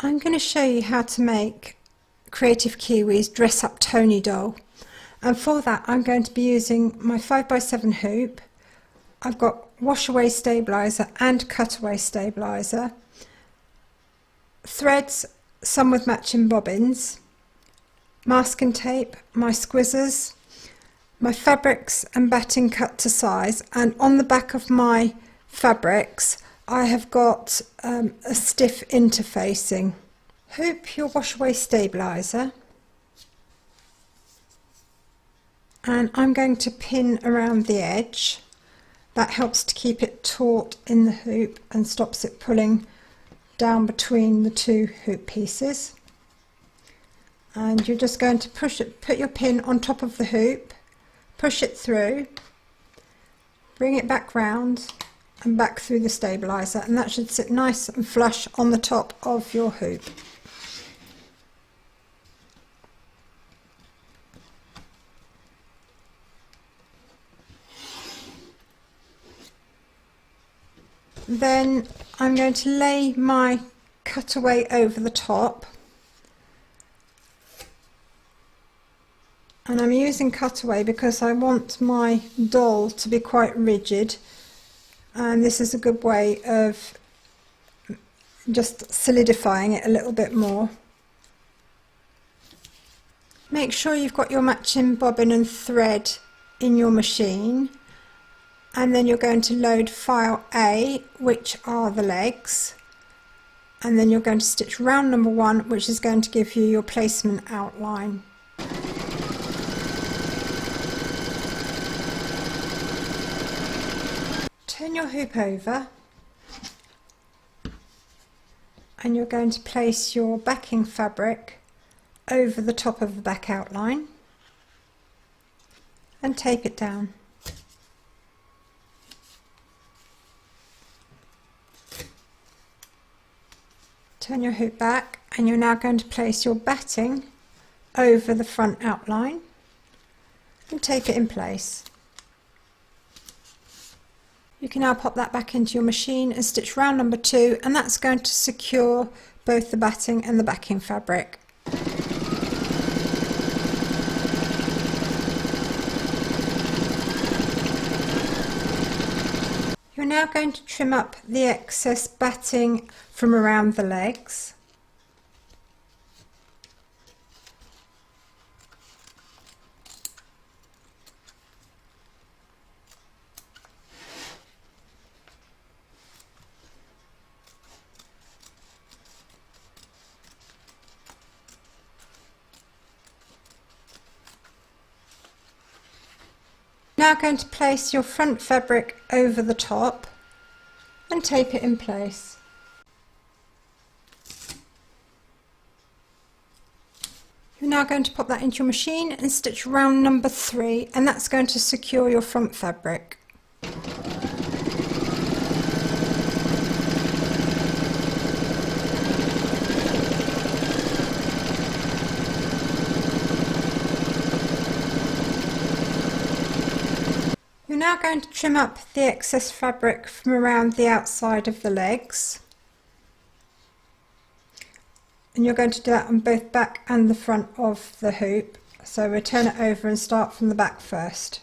I'm going to show you how to make Kreative Kiwi's dress up Tony doll, and for that I'm going to be using my 5x7 hoop. I've got wash away stabiliser and cutaway stabiliser, threads, some with matching bobbins, masking tape, my squizzers, my fabrics and batting cut to size, and on the back of my fabrics I have got a stiff interfacing. Hoop your wash away stabiliser, and I'm going to pin around the edge. That helps to keep it taut in the hoop and stops it pulling down between the two hoop pieces. And you're just going to push it, put your pin on top of the hoop, push it through, bring it back round and back through the stabiliser, and that should sit nice and flush on the top of your hoop. Then I'm going to lay my cutaway over the top, and I'm using cutaway because I want my doll to be quite rigid, and this is a good way of just solidifying it a little bit more. Make sure you've got your matching bobbin and thread in your machine, and then you're going to load file A, which are the legs, and then you're going to stitch round number 1, which is going to give you your placement outline. Turn your hoop over, and you're going to place your backing fabric over the top of the back outline and tape it down. Turn your hoop back, and you're now going to place your batting over the front outline and tape it in place. You can now pop that back into your machine and stitch round number 2, and that's going to secure both the batting and the backing fabric. You're now going to trim up the excess batting from around the legs. Now going to place your front fabric over the top and tape it in place. You're now going to pop that into your machine and stitch round number 3, and that's going to secure your front fabric. You're now going to trim up the excess fabric from around the outside of the legs, and you're going to do that on both back and the front of the hoop. So we'll turn it over and start from the back first.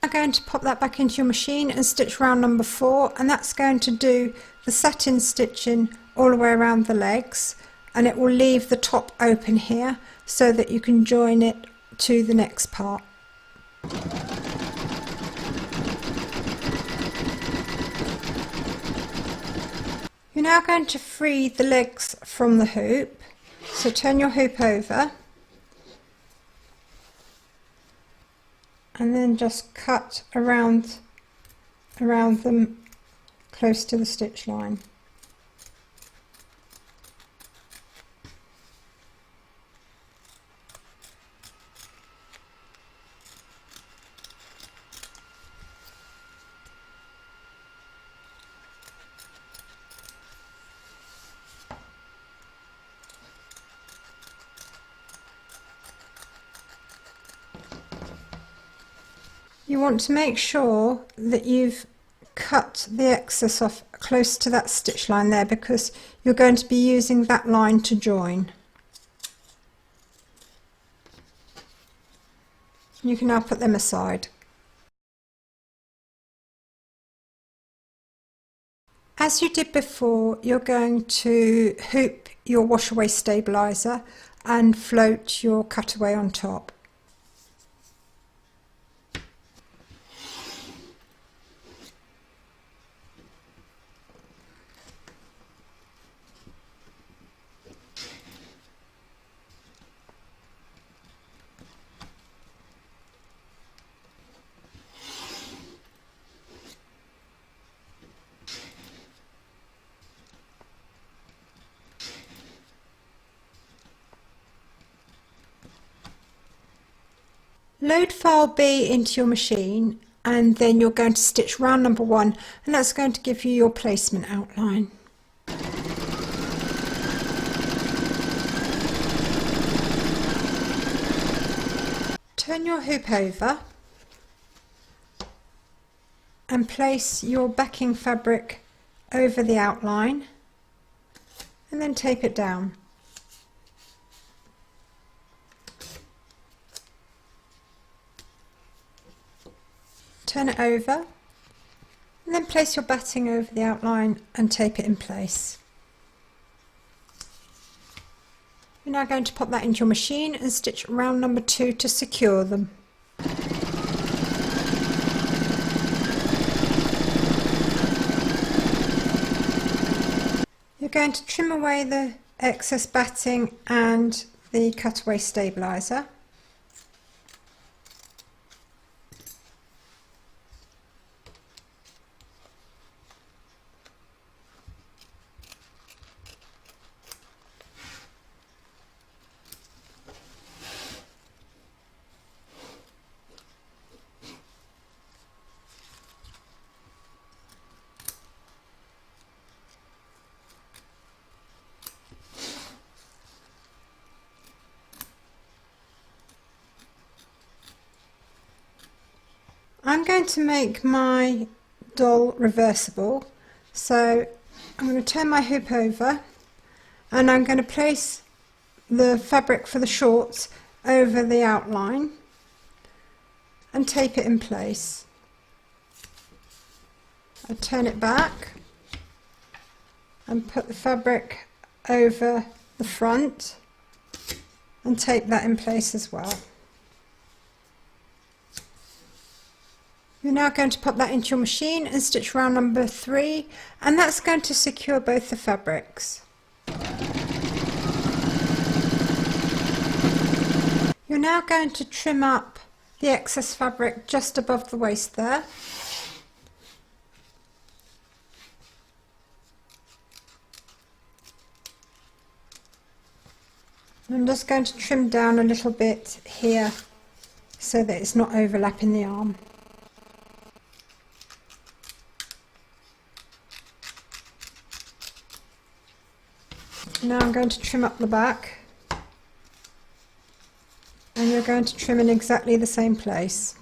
I'm going to pop that back into your machine and stitch round number 4, and that's going to do the satin stitching all the way around the legs, and it will leave the top open here so that you can join it to the next part. You're now going to free the legs from the hoop, so turn your hoop over and then just cut around them close to the stitch line. You want to make sure that you've cut the excess off close to that stitch line there, because you're going to be using that line to join. You can now put them aside. As you did before, you're going to hoop your wash away stabiliser and float your cutaway on top. Load file B into your machine, and then you're going to stitch round number 1, and that's going to give you your placement outline. Turn your hoop over and place your backing fabric over the outline, and then tape it down. Turn it over and then place your batting over the outline and tape it in place. You're now going to pop that into your machine and stitch round number 2 to secure them. You're going to trim away the excess batting and the cutaway stabiliser. I'm going to make my doll reversible, so I'm going to turn my hoop over and I'm going to place the fabric for the shorts over the outline and tape it in place. I turn it back and put the fabric over the front and tape that in place as well. You're now going to pop that into your machine and stitch round number 3, and that's going to secure both the fabrics. You're now going to trim up the excess fabric just above the waist there. I'm just going to trim down a little bit here so that it's not overlapping the arm. Now I'm going to trim up the back, and you're going to trim in exactly the same place.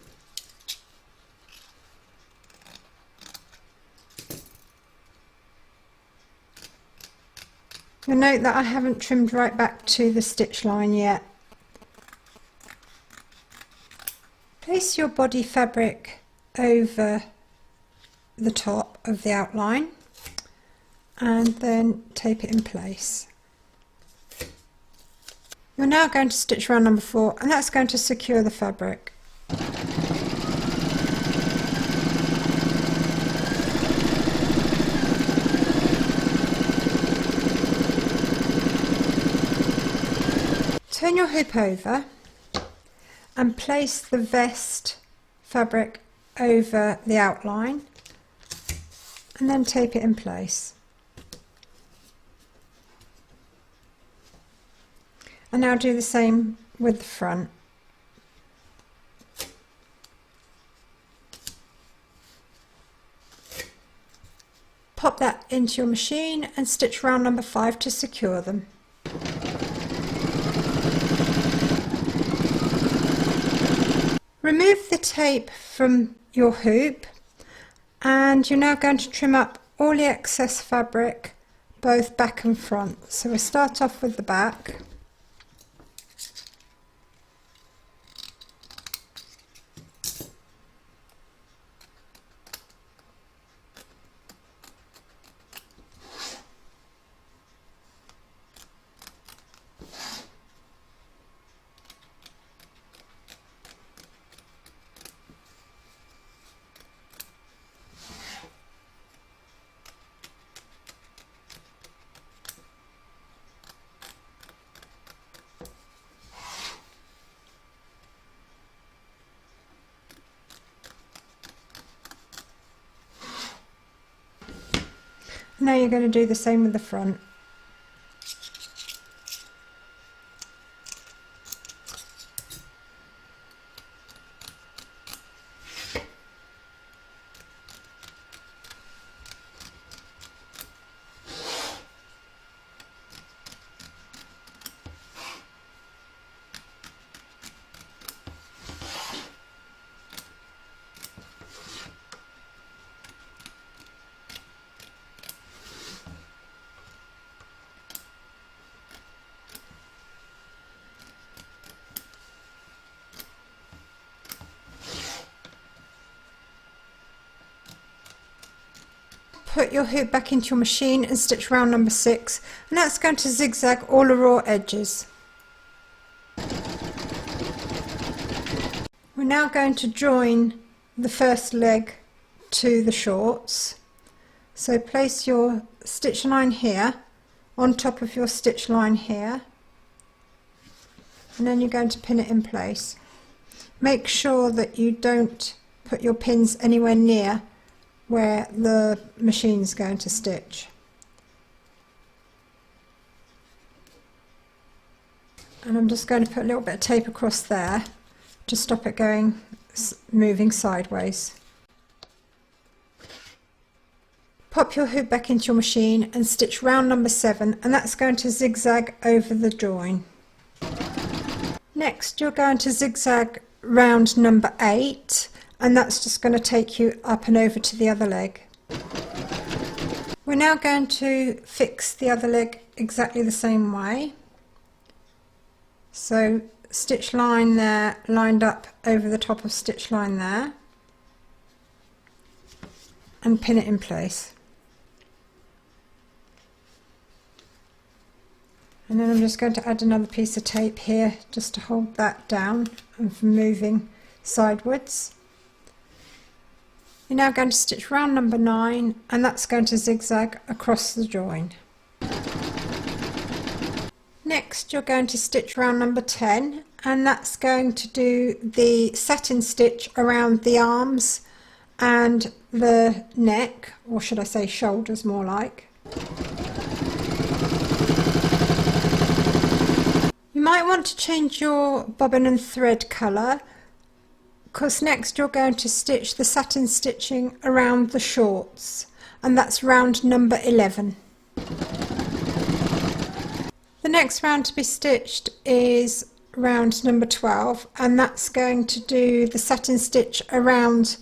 You'll note that I haven't trimmed right back to the stitch line yet. Place your body fabric over the top of the outline and then tape it in place. You're now going to stitch round number 4, and that's going to secure the fabric. Turn your hoop over and place the vest fabric over the outline and then tape it in place. And now do the same with the front. Pop that into your machine and stitch round number 5 to secure them. Remove the tape from your hoop and you're now going to trim up all the excess fabric, both back and front. So we'll start off with the back. Now you're going to do the same with the front. Put your hoop back into your machine and stitch round number 6, and that's going to zigzag all the raw edges. We're now going to join the first leg to the shorts. So place your stitch line here on top of your stitch line here, and then you're going to pin it in place. Make sure that you don't put your pins anywhere near where the machine's going to stitch. And I'm just going to put a little bit of tape across there to stop it moving sideways. Pop your hoop back into your machine and stitch round number 7, and that's going to zigzag over the join. Next you're going to zigzag round number 8, and that's just going to take you up and over to the other leg. We're now going to fix the other leg exactly the same way. So stitch line there lined up over the top of stitch line there, and pin it in place. And then I'm just going to add another piece of tape here just to hold that down and from moving sidewards. You're now going to stitch round number 9, and that's going to zigzag across the join. Next you're going to stitch round number 10, and that's going to do the satin stitch around the arms and the neck, or should I say shoulders more like. You might want to change your bobbin and thread colour, because next you're going to stitch the satin stitching around the shorts, and that's round number 11. The next round to be stitched is round number 12, and that's going to do the satin stitch around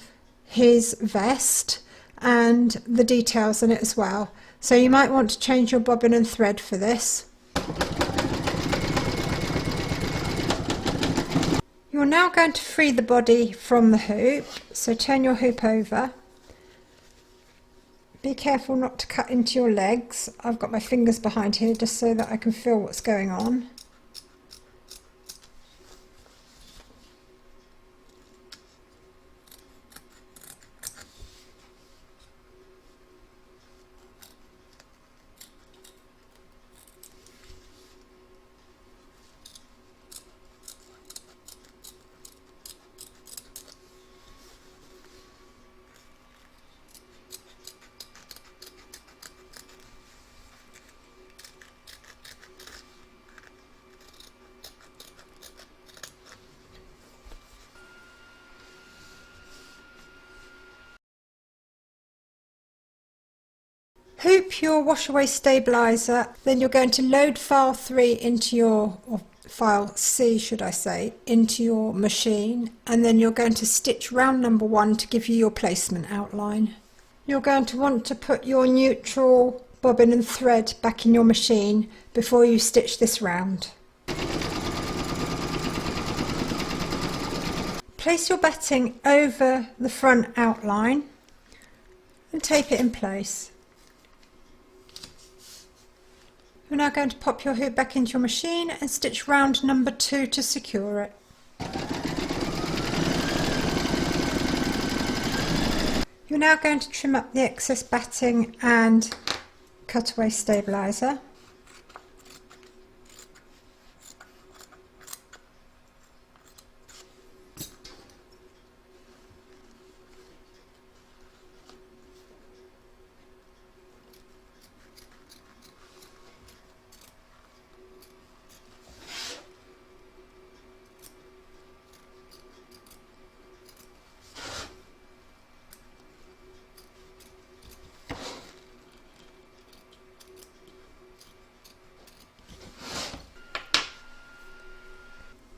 his vest and the details on it as well. So you might want to change your bobbin and thread for this. You're now going to free the body from the hoop, so turn your hoop over. Be careful not to cut into your legs. I've got my fingers behind here just so that I can feel what's going on. Hoop your washaway stabilizer, then you're going to load file 3 into your, or file C should I say, into your machine, and then you're going to stitch round number 1 to give you your placement outline. You're going to want to put your neutral bobbin and thread back in your machine before you stitch this round. Place your batting over the front outline and tape it in place. You're now going to pop your hoop back into your machine and stitch round number 2 to secure it. You're now going to trim up the excess batting and cutaway stabilizer.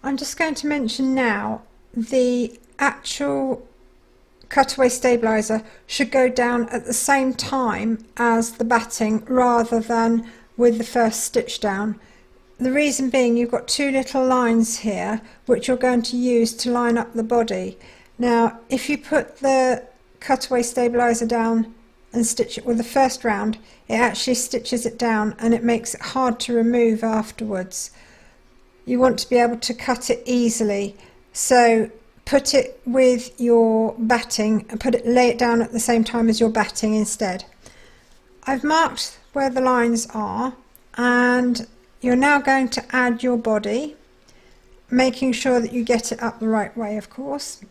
I'm just going to mention now the actual cutaway stabilizer should go down at the same time as the batting rather than with the first stitch down. The reason being, you've got 2 little lines here which you're going to use to line up the body. Now if you put the cutaway stabilizer down and stitch it with the first round, it actually stitches it down and it makes it hard to remove afterwards. You want to be able to cut it easily, so put it with your batting and lay it down at the same time as your batting instead. I've marked where the lines are, and you're now going to add your body, making sure that you get it up the right way, of course,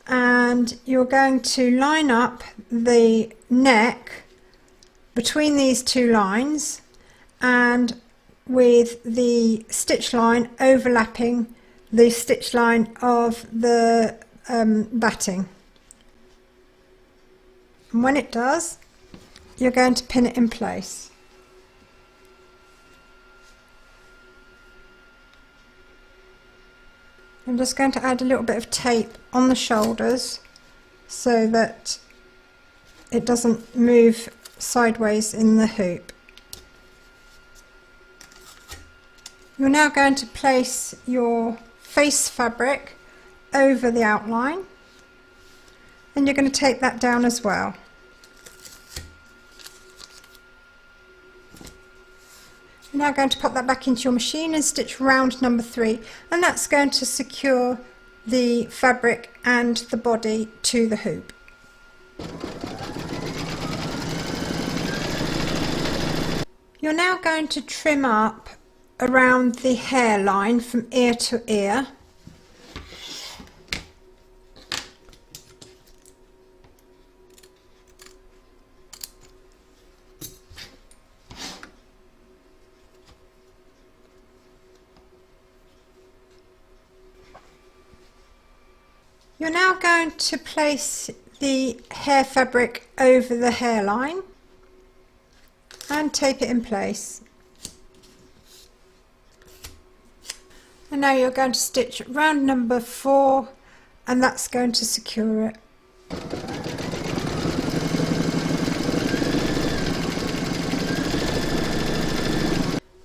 and you're going to line up the neck between these 2 lines and with the stitch line overlapping the stitch line of the batting. And when it does, you're going to pin it in place. I'm just going to add a little bit of tape on the shoulders so that it doesn't move sideways in the hoop. You're now going to place your face fabric over the outline, and you're going to take that down as well. You're now going to pop that back into your machine and stitch round number 3, and that's going to secure the fabric and the body to the hoop. You're now going to trim up around the hairline from ear to ear. You're now going to place the hair fabric over the hairline and tape it in place. And now you're going to stitch round number 4, and that's going to secure it.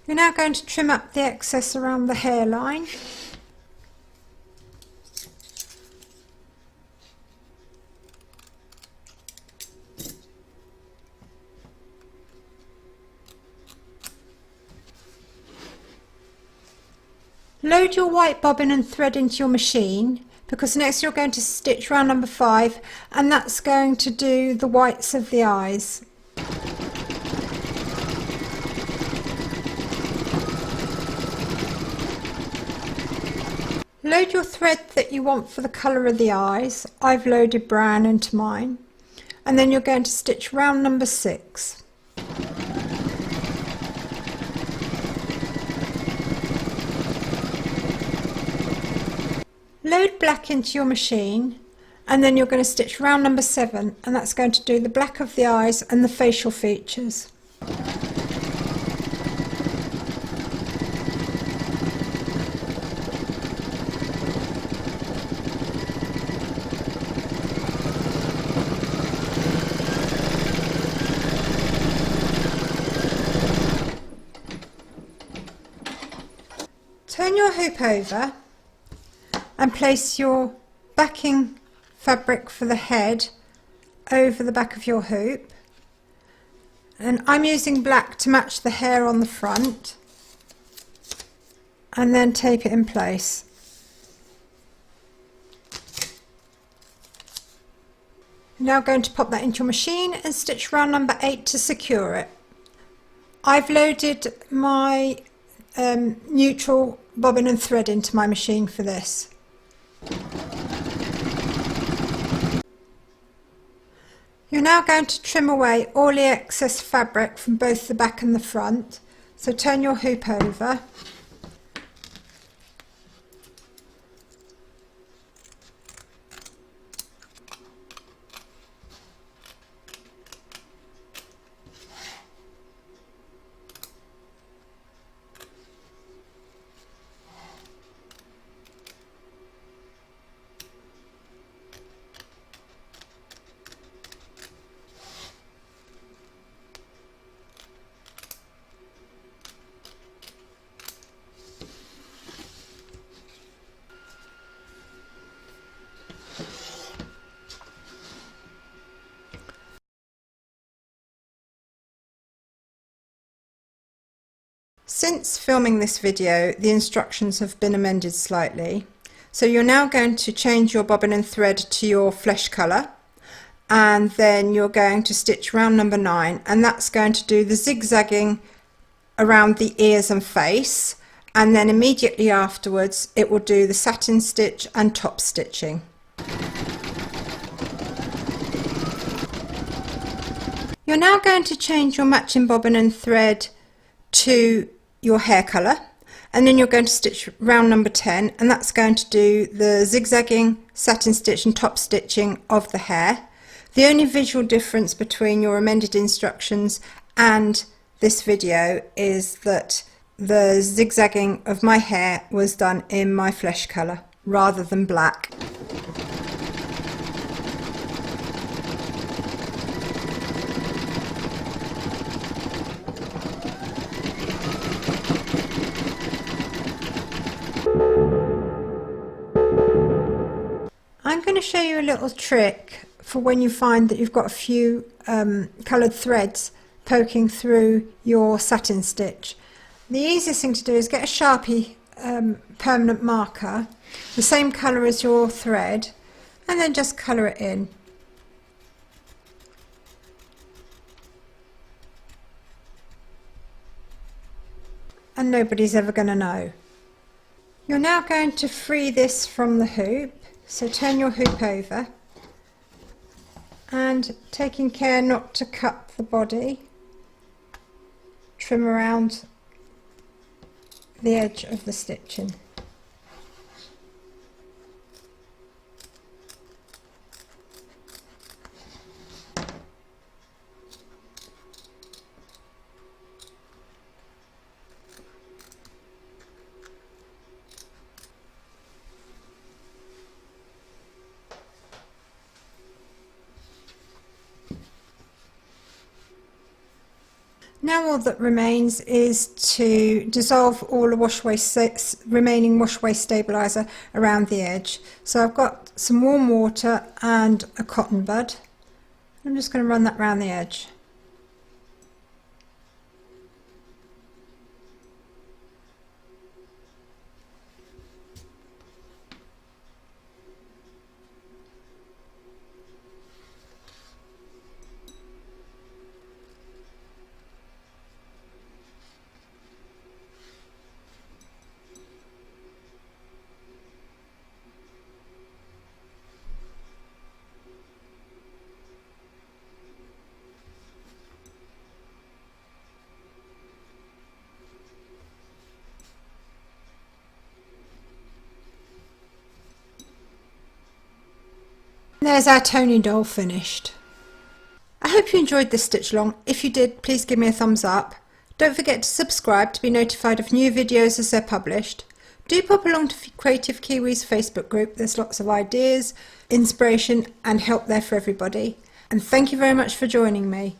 You're now going to trim up the excess around the hairline. Load your white bobbin and thread into your machine, because next you're going to stitch round number 5, and that's going to do the whites of the eyes. Load your thread that you want for the colour of the eyes. I've loaded brown into mine, and then you're going to stitch round number 6. Load black into your machine and then you're going to stitch round number 7, and that's going to do the black of the eyes and the facial features. Turn your hoop over and place your backing fabric for the head over the back of your hoop, and I'm using black to match the hair on the front, and then tape it in place. You're now going to pop that into your machine and stitch round number 8 to secure it. I've loaded my neutral bobbin and thread into my machine for this. You're now going to trim away all the excess fabric from both the back and the front. So turn your hoop over. Since filming this video, the instructions have been amended slightly. So you're now going to change your bobbin and thread to your flesh colour, and then you're going to stitch round number 9, and that's going to do the zigzagging around the ears and face, and then immediately afterwards it will do the satin stitch and top stitching. You're now going to change your matching bobbin and thread to your hair colour, and then you're going to stitch round number 10, and that's going to do the zigzagging, satin stitch and top stitching of the hair. The only visual difference between your amended instructions and this video is that the zigzagging of my hair was done in my flesh colour rather than black. I'm going to show you a little trick for when you find that you've got a few coloured threads poking through your satin stitch. The easiest thing to do is get a Sharpie permanent marker, the same colour as your thread, and then just colour it in. And nobody's ever going to know. You're now going to free this from the hoop, so turn your hoop over, and taking care not to cut the body, trim around the edge of the stitching. Now all that remains is to dissolve all the remaining washaway stabiliser around the edge. So I've got some warm water and a cotton bud. I'm just going to run that round the edge. There's our Tony doll finished. I hope you enjoyed this stitch along. If you did, please give me a thumbs up. Don't forget to subscribe to be notified of new videos as they're published. Do pop along to Kreative Kiwi's Facebook group. There's lots of ideas, inspiration and help there for everybody. And thank you very much for joining me.